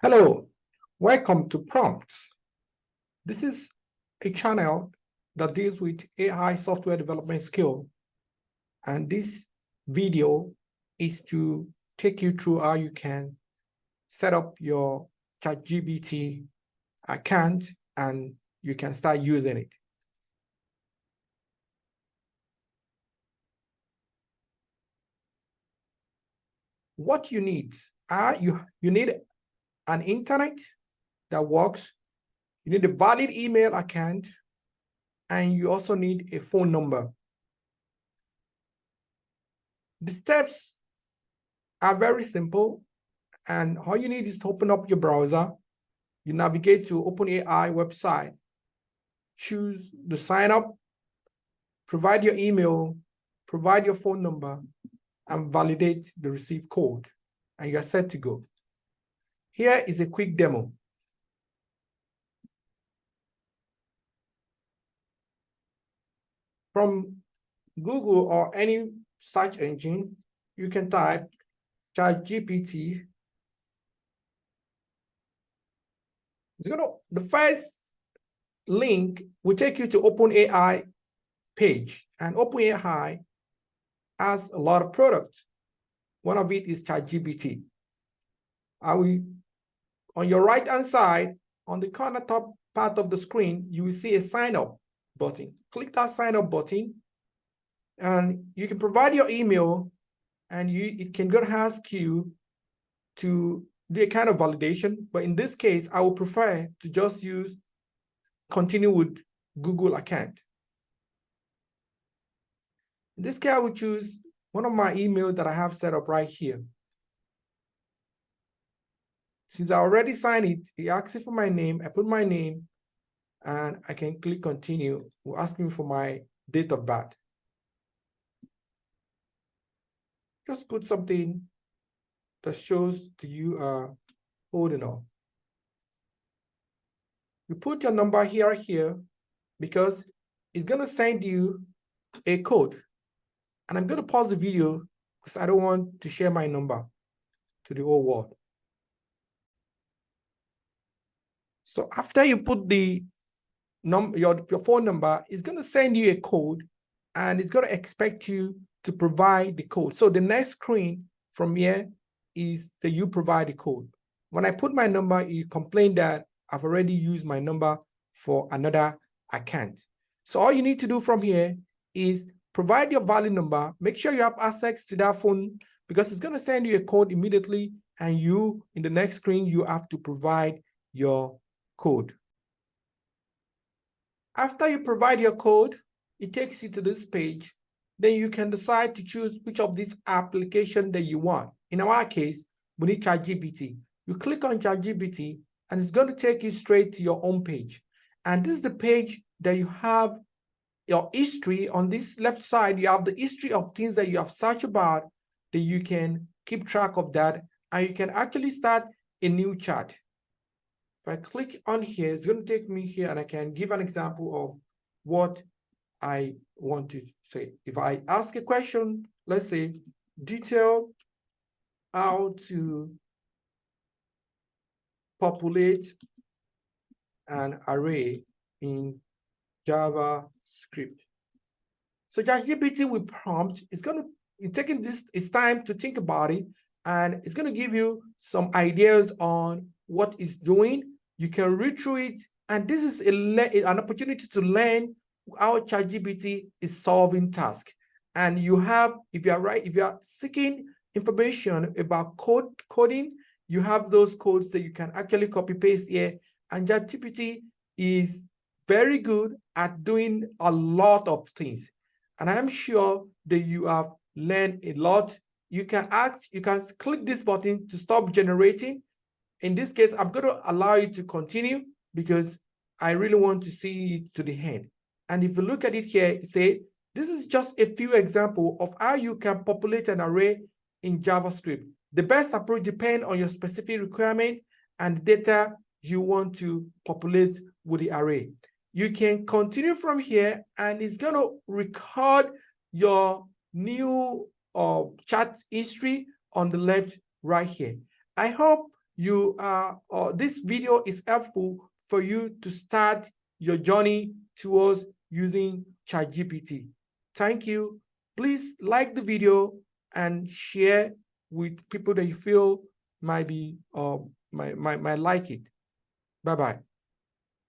Hello, welcome to Prompts. This is a channel that deals with AI software development skill. And this video is to take you through how you can set up your ChatGPT account and you can start using it. What you need, you need an internet that works. You need a valid email account, and you also need a phone number. The steps are very simple, and all you need is to open up your browser. You navigate to OpenAI website, choose the sign up, provide your email, provide your phone number, and validate the received code, and you're set to go. Here is a quick demo. From Google or any search engine, you can type ChatGPT. The first link will take you to OpenAI page, and OpenAI has a lot of products. One of it is ChatGPT. On your right-hand side, on the corner top part of the screen, you will see a sign up button. Click that sign up button, and you can provide your email, and it can go ask you to do a kind of validation. But in this case, I would prefer to just continue with Google account. In this case, I would choose one of my emails that I have set up right here. Since I already signed it, it asks me for my name. I put my name, and I can click continue. It will ask me for my date of birth. Just put something that shows that you are old enough. You put your number here because it's going to send you a code. And I'm going to pause the video because I don't want to share my number to the whole world. So after you put the your phone number, it's going to send you a code, and it's going to expect you to provide the code. So the next screen from here is that you provide the code. When I put my number, you complain that I've already used my number for another account. So all you need to do from here is provide your valid number, make sure you have access to that phone, because it's going to send you a code immediately, and you, in the next screen, you have to provide your code. After you provide your code, it takes you to this page. Then you can decide to choose which of these applications that you want. In our case, we need ChatGPT. You click on ChatGPT, and it's going to take you straight to your home page. And this is the page that you have your history. On this left side, you have the history of things that you have searched about, that you can keep track of that, and you can actually start a new chat. If I click on here, it's going to take me here, and I can give an example of what I want to say. If I ask a question, let's say, detail how to populate an array in JavaScript. So ChatGPT will prompt, it's taking its time to think about it, and it's going to give you some ideas on what it's doing. You can read through it, and this is an opportunity to learn how ChatGPT is solving tasks. And you have, if you are seeking information about coding, you have those codes that you can actually copy paste here. And ChatGPT is very good at doing a lot of things. And I am sure that you have learned a lot. You can click this button to stop generating. In this case, I'm going to allow you to continue because I really want to see it to the end. And if you look at it here, say, this is just a few examples of how you can populate an array in JavaScript. The best approach depends on your specific requirement and the data you want to populate with the array. You can continue from here, and it's going to record your new chat history on the left right here. I hope this video is helpful for you to start your journey towards using ChatGPT. Thank you. Please like the video and share with people that you feel might be might like it. Bye-bye.